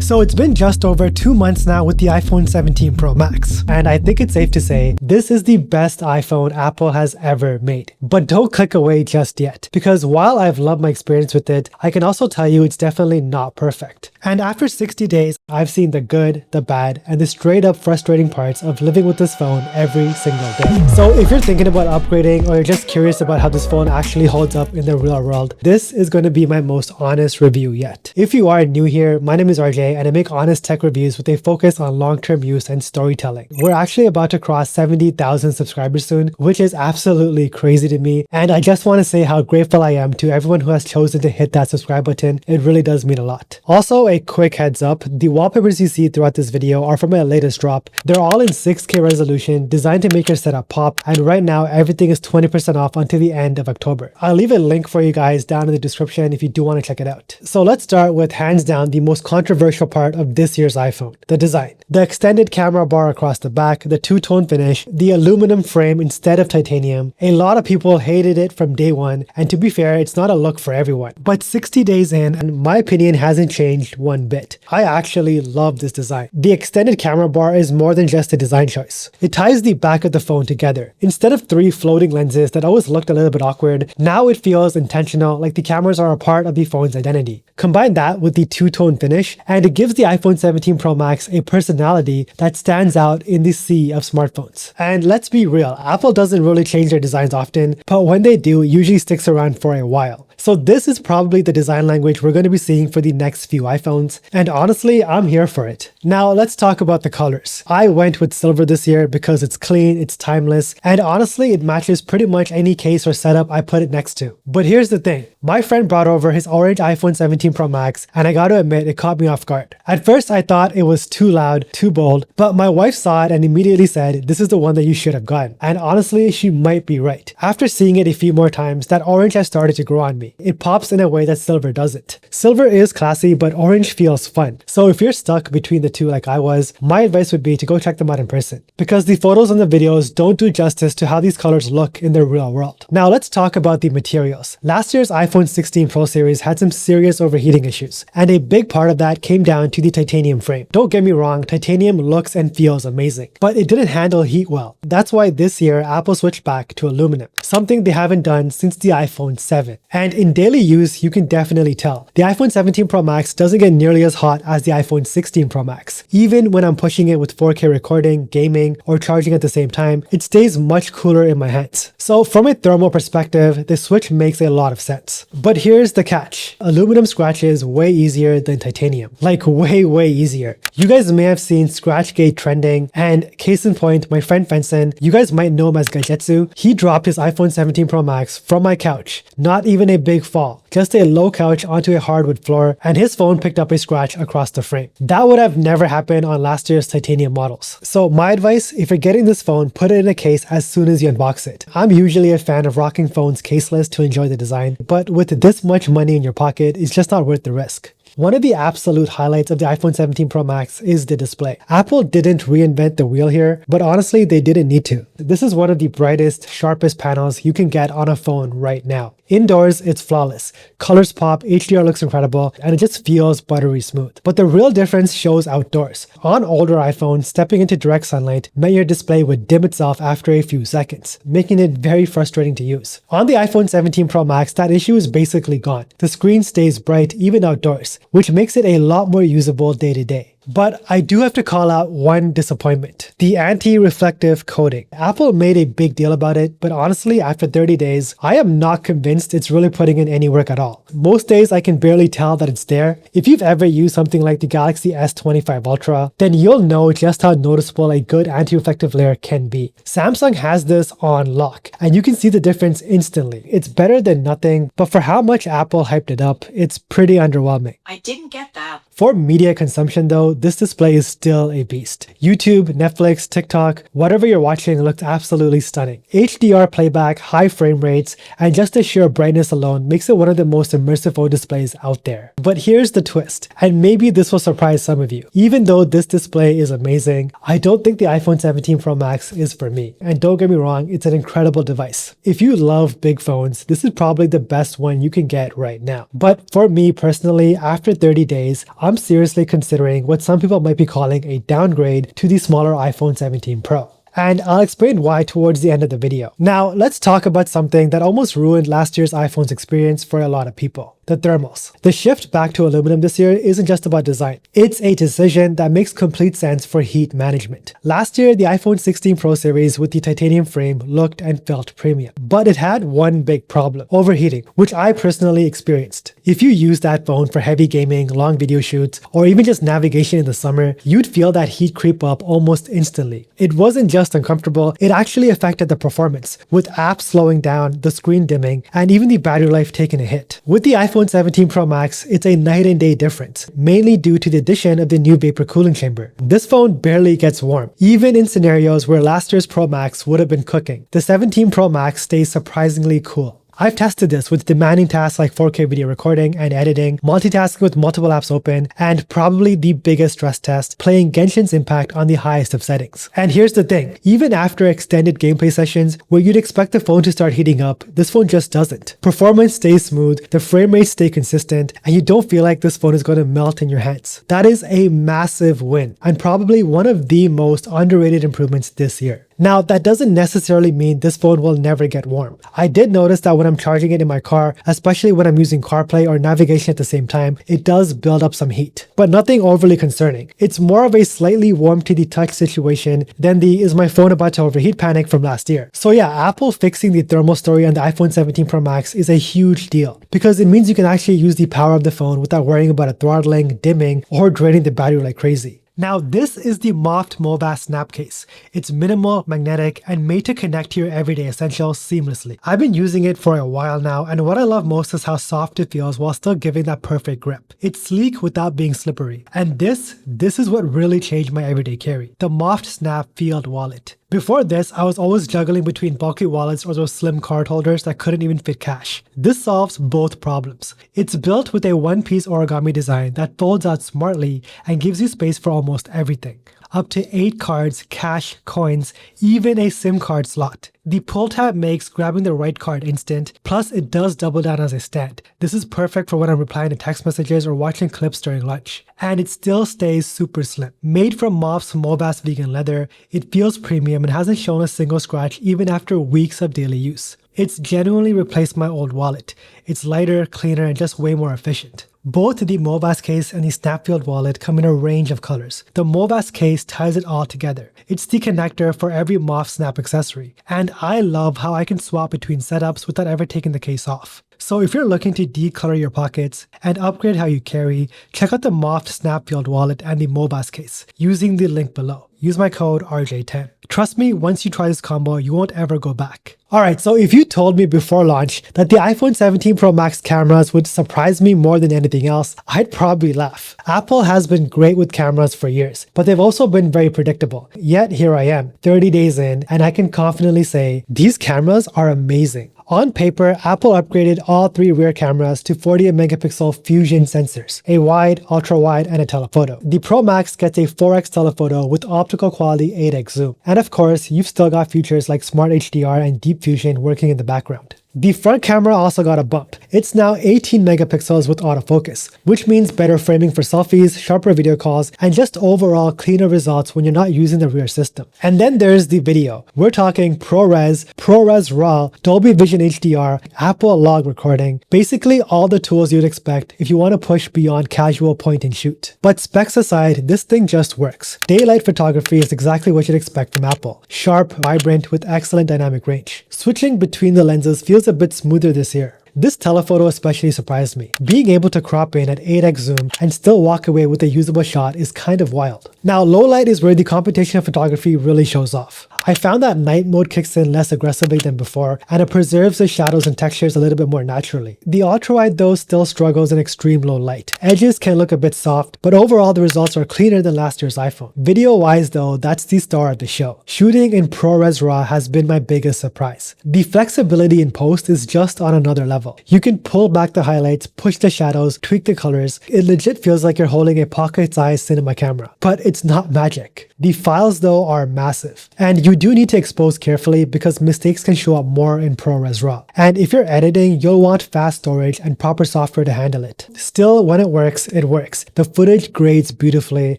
So it's been just over 2 months now with the iPhone 17 Pro Max, and I think it's safe to say this is the best iPhone Apple has ever made. But don't click away just yet, because while I've loved my experience with it, I can also tell you it's definitely not perfect. And after 60 days, I've seen the good, the bad, and the straight up frustrating parts of living with this phone every single day. So if you're thinking about upgrading or you're just curious about how this phone actually holds up in the real world, this is going to be my most honest review yet. If you are new here, my name is RJ and I make honest tech reviews with a focus on long-term use and storytelling. We're actually about to cross 70,000 subscribers soon, which is absolutely crazy to me. And I just want to say how grateful I am to everyone who has chosen to hit that subscribe button. It really does mean a lot. Also, a quick heads up, the wallpapers you see throughout this video are from my latest drop. They're all in 6K resolution, designed to make your setup pop, and right now everything is 20% off until the end of October. I'll leave a link for you guys down in the description if you do want to check it out. So let's start with hands down the most controversial part of this year's iPhone, the design. The extended camera bar across the back, the two-tone finish, the aluminum frame instead of titanium. A lot of people hated it from day one, and to be fair, it's not a look for everyone. But 60 days in, and my opinion hasn't changed one bit. I actually love this design. The extended camera bar is more than just a design choice. It ties the back of the phone together. Instead of 3 floating lenses that always looked a little bit awkward, now it feels intentional, like the cameras are a part of the phone's identity. Combine that with the two-tone finish, and it gives the iPhone 17 Pro Max a personality that stands out in the sea of smartphones. And let's be real, Apple doesn't really change their designs often, but when they do, it usually sticks around for a while. So this is probably the design language we're going to be seeing for the next few iPhones, and honestly, I'm here for it. Now let's talk about the colors. I went with silver this year because it's clean, it's timeless, and honestly, it matches pretty much any case or setup I put it next to. But here's the thing, my friend brought over his orange iPhone 17 Pro Max, and I gotta admit, it caught me off guard. At first, I thought it was too loud, too bold, but my wife saw it and immediately said, this is the one that you should have gotten. And honestly, she might be right. After seeing it a few more times, that orange has started to grow on me. It pops in a way that silver doesn't. Silver is classy, but orange feels fun. So if you're stuck between the two like I was, my advice would be to go check them out in person, because the photos and the videos don't do justice to how these colors look in the real world. Now let's talk about the materials. Last year's iPhone 16 Pro series had some serious overheating issues, and a big part of that came down to the titanium frame. Don't get me wrong, titanium looks and feels amazing, but it didn't handle heat well. That's why this year Apple switched back to aluminum, something they haven't done since the iPhone 7. And in daily use, you can definitely tell. The iPhone 17 Pro Max doesn't get nearly as hot as the iPhone 16 Pro Max. Even when I'm pushing it with 4K recording, gaming, or charging at the same time, it stays much cooler in my hands. So from a thermal perspective, the switch makes a lot of sense. But here's the catch. Aluminum scratches way easier than titanium. Like way easier. You guys may have seen Scratchgate trending, and case in point, my friend Fenson, you guys might know him as Gajetsu, he dropped his iPhone 17 Pro Max from my couch. Not even a big fall, just a low couch onto a hardwood floor, and his phone picked up a scratch across the frame. That would have never happened on last year's titanium models. So my advice, if you're getting this phone, put it in a case as soon as you unbox it. I'm usually a fan of rocking phones caseless to enjoy the design, but with this much money in your pocket, it's just not worth the risk. One of the absolute highlights of the iPhone 17 Pro Max is the display. Apple didn't reinvent the wheel here, but honestly, they didn't need to. This is one of the brightest, sharpest panels you can get on a phone right now. Indoors, it's flawless. Colors pop, HDR looks incredible, and it just feels buttery smooth. But the real difference shows outdoors. On older iPhones, stepping into direct sunlight meant your display would dim itself after a few seconds, making it very frustrating to use. On the iPhone 17 Pro Max, that issue is basically gone. The screen stays bright even outdoors, which makes it a lot more usable day to day. But I do have to call out one disappointment: the anti-reflective coating. Apple made a big deal about it, but honestly, after 30 days, I am not convinced it's really putting in any work at all. Most days I can barely tell that it's there. If you've ever used something like the Galaxy S25 Ultra, then you'll know just how noticeable a good anti-reflective layer can be. Samsung has this on lock, and you can see the difference instantly. It's better than nothing, but for how much Apple hyped it up, it's pretty underwhelming. I didn't get that. For media consumption though, this display is still a beast. YouTube, Netflix, TikTok, whatever you're watching looks absolutely stunning. HDR playback, high frame rates, and just the sheer brightness alone makes it one of the most immersive phone displays out there. But here's the twist, and maybe this will surprise some of you. Even though this display is amazing, I don't think the iPhone 17 Pro Max is for me. And don't get me wrong, it's an incredible device. If you love big phones, this is probably the best one you can get right now. But for me personally, after 30 days, I'm seriously considering what some people might be calling a downgrade to the smaller iPhone 17 Pro. And I'll explain why towards the end of the video. Now, let's talk about something that almost ruined last year's iPhone's experience for a lot of people. The thermals. The shift back to aluminum this year isn't just about design. It's a decision that makes complete sense for heat management. Last year, the iPhone 16 Pro series with the titanium frame looked and felt premium. But it had one big problem: overheating, which I personally experienced. If you use that phone for heavy gaming, long video shoots, or even just navigation in the summer, you'd feel that heat creep up almost instantly. It wasn't just uncomfortable, it actually affected the performance, with apps slowing down, the screen dimming, and even the battery life taking a hit. With the iPhone 17 Pro Max, it's a night and day difference, mainly due to the addition of the new vapor cooling chamber. This phone barely gets warm, even in scenarios where last year's Pro Max would have been cooking. The 17 Pro Max stays surprisingly cool. I've tested this with demanding tasks like 4K video recording and editing, multitasking with multiple apps open, and probably the biggest stress test, playing Genshin's Impact on the highest of settings. And here's the thing, even after extended gameplay sessions where you'd expect the phone to start heating up, this phone just doesn't. Performance stays smooth, the frame rates stay consistent, and you don't feel like this phone is going to melt in your hands. That is a massive win, and probably one of the most underrated improvements this year. Now, that doesn't necessarily mean this phone will never get warm. I did notice that when I'm charging it in my car, especially when I'm using CarPlay or navigation at the same time, it does build up some heat. But nothing overly concerning. It's more of a slightly warm to the touch situation than the "is my phone about to overheat" panic from last year. So yeah, Apple fixing the thermal story on the iPhone 17 Pro Max is a huge deal, because it means you can actually use the power of the phone without worrying about it throttling, dimming, or draining the battery like crazy. Now, this is the Moft Movas Snap Case. It's minimal, magnetic, and made to connect to your everyday essentials seamlessly. I've been using it for a while now, and what I love most is how soft it feels while still giving that perfect grip. It's sleek without being slippery. And this is what really changed my everyday carry: the Moft Snap Field Wallet. Before this, I was always juggling between bulky wallets or those slim card holders that couldn't even fit cash. This solves both problems. It's built with a one-piece origami design that folds out smartly and gives you space for almost everything. Up to 8 cards, cash, coins, even a SIM card slot. The pull tab makes grabbing the right card instant, plus it does double down as a stand. This is perfect for when I'm replying to text messages or watching clips during lunch. And it still stays super slim. Made from Moft's Movas vegan leather, it feels premium and hasn't shown a single scratch even after weeks of daily use. It's genuinely replaced my old wallet. It's lighter, cleaner, and just way more efficient. Both the Movas case and the Snapfield wallet come in a range of colors. The Movas case ties it all together. It's the connector for every Moft Snap accessory, and I love how I can swap between setups without ever taking the case off. So if you're looking to declutter your pockets and upgrade how you carry, check out the Moft Snapfield wallet and the Movas case using the link below. Use my code RJ10. Trust me, once you try this combo, you won't ever go back. Alright, so if you told me before launch that the iPhone 17 Pro Max cameras would surprise me more than anything else, I'd probably laugh. Apple has been great with cameras for years, but they've also been very predictable. Yet here I am, 30 days in, and I can confidently say these cameras are amazing. On paper, Apple upgraded all 3 rear cameras to 48-megapixel fusion sensors, a wide, ultra-wide, and a telephoto. The Pro Max gets a 4x telephoto with optical quality 8x zoom. And of course, you've still got features like Smart HDR and Deep Fusion working in the background. The front camera also got a bump. It's now 18 megapixels with autofocus, which means better framing for selfies, sharper video calls, and just overall cleaner results when you're not using the rear system. And then there's the video. We're talking ProRes RAW, Dolby Vision HDR, Apple log recording, basically all the tools you'd expect if you want to push beyond casual point and shoot. But specs aside, this thing just works. Daylight photography is exactly what you'd expect from Apple. Sharp, vibrant, with excellent dynamic range. Switching between the lenses feels a bit smoother this year. This telephoto especially surprised me. Being able to crop in at 8x zoom and still walk away with a usable shot is kind of wild. Now, low light is where the competition of photography really shows off. I found that night mode kicks in less aggressively than before, and it preserves the shadows and textures a little bit more naturally. The ultrawide though still struggles in extreme low light. Edges can look a bit soft, but overall the results are cleaner than last year's iPhone. Video wise though, that's the star of the show. Shooting in ProRes RAW has been my biggest surprise. The flexibility in post is just on another level. You can pull back the highlights, push the shadows, tweak the colors. It legit feels like you're holding a pocket-sized cinema camera. But it's not magic. The files though are massive, and you do need to expose carefully because mistakes can show up more in ProRes RAW. And if you're editing, you'll want fast storage and proper software to handle it. Still, when it works, it works. The footage grades beautifully,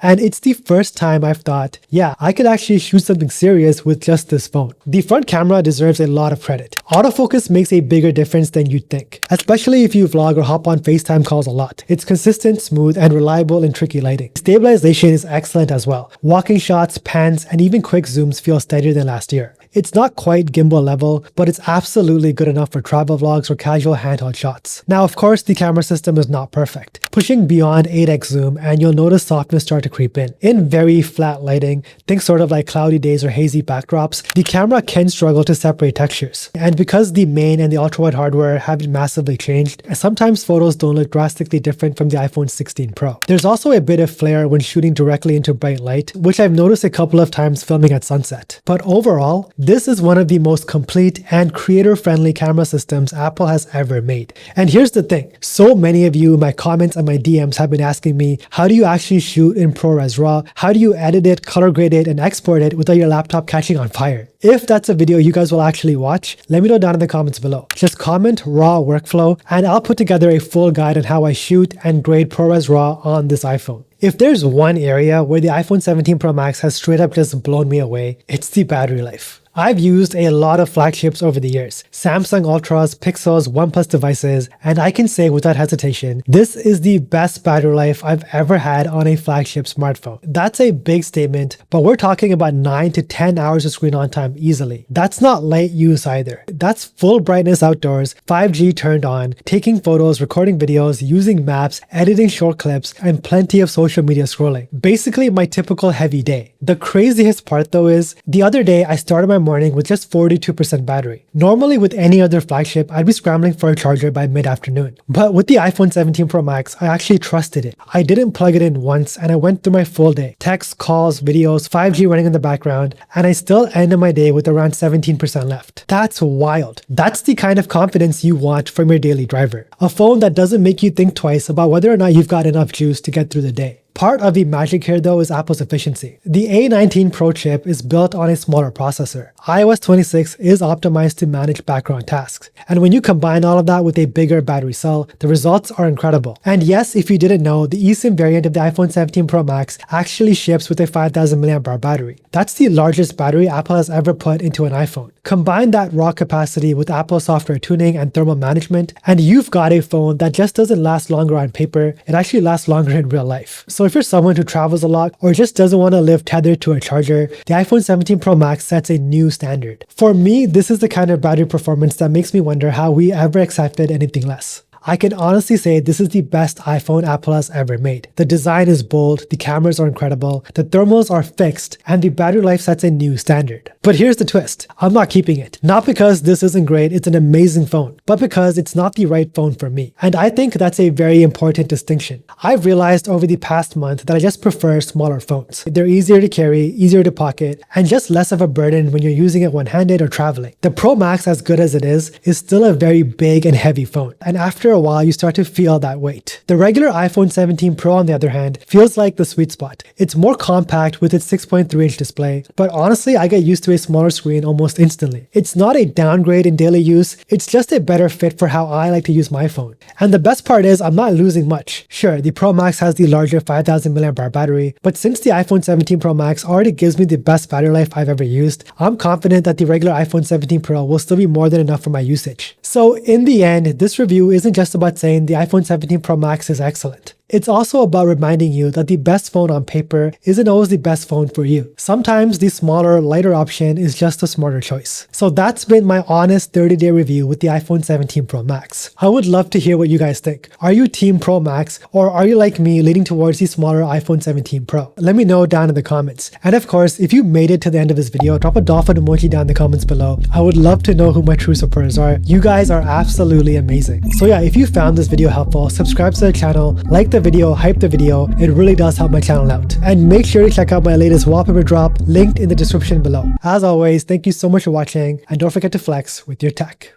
and it's the first time I've thought, yeah, I could actually shoot something serious with just this phone. The front camera deserves a lot of credit. Autofocus makes a bigger difference than you'd think, especially if you vlog or hop on FaceTime calls a lot. It's consistent, smooth, and reliable in tricky lighting. Stabilization is excellent as well. Walking shots, pans, and even quick zooms feel steadier than last year. It's not quite gimbal level, but it's absolutely good enough for travel vlogs or casual handheld shots. Now, of course, the camera system is not perfect. Pushing beyond 8x zoom and you'll notice softness start to creep in. In very flat lighting, think sort of like cloudy days or hazy backdrops, the camera can struggle to separate textures. And because the main and the ultrawide hardware haven't massively changed, sometimes photos don't look drastically different from the iPhone 16 Pro. There's also a bit of flare when shooting directly into bright light, which I've noticed a couple of times filming at sunset. But overall, this is one of the most complete and creator-friendly camera systems Apple has ever made. And here's the thing, so many of you in my comments and my DMs have been asking me, how do you actually shoot in ProRes RAW? How do you edit it, color grade it, and export it without your laptop catching on fire? If that's a video you guys will actually watch, let me know down in the comments below. Just comment RAW workflow and I'll put together a full guide on how I shoot and grade ProRes RAW on this iPhone. If there's one area where the iPhone 17 Pro Max has straight up just blown me away, it's the battery life. I've used a lot of flagships over the years, Samsung Ultras, Pixels, OnePlus devices, and I can say without hesitation, this is the best battery life I've ever had on a flagship smartphone. That's a big statement, but we're talking about 9 to 10 hours of screen on time easily. That's not light use either. That's full brightness outdoors, 5G turned on, taking photos, recording videos, using maps, editing short clips, and plenty of social media scrolling. Basically my typical heavy day. The craziest part though is, the other day I started my morning with just 42% battery. Normally with any other flagship, I'd be scrambling for a charger by mid-afternoon. But with the iPhone 17 Pro Max, I actually trusted it. I didn't plug it in once and I went through my full day. Texts, calls, videos, 5G running in the background, and I still ended my day with around 17% left. That's wild. That's the kind of confidence you want from your daily driver. A phone that doesn't make you think twice about whether or not you've got enough juice to get through the day. Part of the magic here though is Apple's efficiency. The A19 Pro chip is built on a smaller processor. iOS 26 is optimized to manage background tasks. And when you combine all of that with a bigger battery cell, the results are incredible. And yes, if you didn't know, the eSIM variant of the iPhone 17 Pro Max actually ships with a 5000 mAh battery. That's the largest battery Apple has ever put into an iPhone. Combine that raw capacity with Apple software tuning and thermal management, and you've got a phone that just doesn't last longer on paper, it actually lasts longer in real life. So if you're someone who travels a lot or just doesn't want to live tethered to a charger, the iPhone 17 Pro Max sets a new standard. For me, this is the kind of battery performance that makes me wonder how we ever accepted anything less. I can honestly say this is the best iPhone Apple has ever made. The design is bold, the cameras are incredible, the thermals are fixed, and the battery life sets a new standard. But here's the twist. I'm not keeping it. Not because this isn't great, it's an amazing phone, but because it's not the right phone for me. And I think that's a very important distinction. I've realized over the past month that I just prefer smaller phones. They're easier to carry, easier to pocket, and just less of a burden when you're using it one-handed or traveling. The Pro Max, as good as it is still a very big and heavy phone. And after a while, you start to feel that weight. The regular iPhone 17 Pro, on the other hand, feels like the sweet spot. It's more compact with its 6.3-inch display, but honestly, I get used to a smaller screen almost instantly. It's not a downgrade in daily use, it's just a better fit for how I like to use my phone. And the best part is I'm not losing much. Sure, the Pro Max has the larger 5000 mAh battery, but since the iPhone 17 Pro Max already gives me the best battery life I've ever used, I'm confident that the regular iPhone 17 Pro will still be more than enough for my usage. So in the end, this review isn't just about saying the iPhone 17 Pro Max is excellent. It's also about reminding you that the best phone on paper isn't always the best phone for you. Sometimes the smaller, lighter option is just a smarter choice. So that's been my honest 30-day review with the iPhone 17 Pro Max. I would love to hear what you guys think. Are you Team Pro Max, or are you like me leaning towards the smaller iPhone 17 Pro? Let me know down in the comments. And of course, if you made it to the end of this video, drop a dolphin emoji down in the comments below. I would love to know who my true supporters are. You guys are absolutely amazing. So yeah, if you found this video helpful, subscribe to the channel, like the video, hype the video. It really does help my channel out. And make sure to check out my latest wallpaper drop, linked in the description below. As always, thank you so much for watching, and don't forget to flex with your tech.